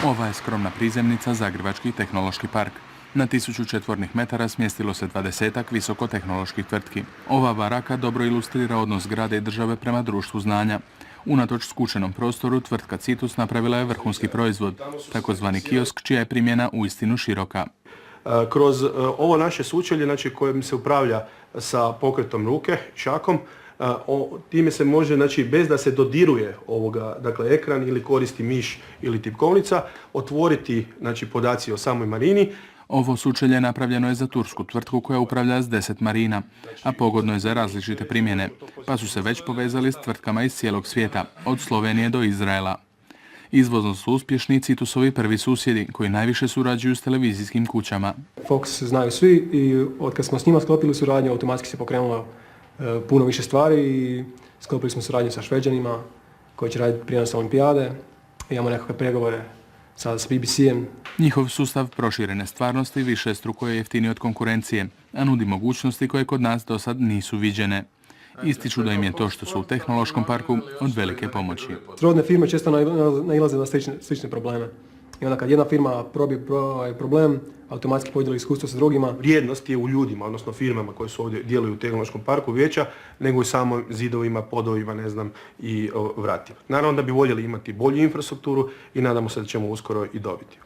Ova je skromna prizemnica Zagrebački tehnološki park. Na 1000 četvornih metara smjestilo se 20-ak visokotehnoloških tvrtki. Ova baraka dobro ilustrira odnos grada i države prema društvu znanja. Unatoč skučenom prostoru, tvrtka Citus napravila je vrhunski proizvod, takozvani kiosk, čija je primjena uistinu široka. Kroz ovo naše sučelje, znači kojim se upravlja sa pokretom ruke, šakom, time se može, znači bez da se dodiruje dakle ekran ili koristi miš ili tipkovnica, otvoriti, znači, podaci o samoj marini. Ovo sučelje napravljeno je za tursku tvrtku koja upravlja s 10 marina, a pogodno je za različite primjene, pa su se već povezali s tvrtkama iz cijelog svijeta, od Slovenije do Izraela. Izvozno su uspješni Citusovi prvi susjedi, koji najviše surađuju s televizijskim kućama. Fox znaju svi i od kad smo s njima sklopili suradnju, automatski se pokrenulo puno više stvari i sklopili smo suradnju sa Šveđanima koji će raditi prijenos olimpijade. Imamo nekakve pregovore s BBC-em. Njihov sustav proširene stvarnosti višestruko je jeftiniji od konkurencije, a nudi mogućnosti koje kod nas do sad nisu viđene. Ističu da im je to što su u tehnološkom parku od velike pomoći. Srodne firme često nailaze na slične probleme. I onda kad jedna firma probije problem, automatski podijeli iskustvo sa drugima. Vrijednost je u ljudima, odnosno firmama koje su ovdje djeluju u tehnološkom parku veća, nego i samo zidovima, podovima, ne znam, i vratima. Naravno da bi voljeli imati bolju infrastrukturu i nadamo se da ćemo uskoro i dobiti.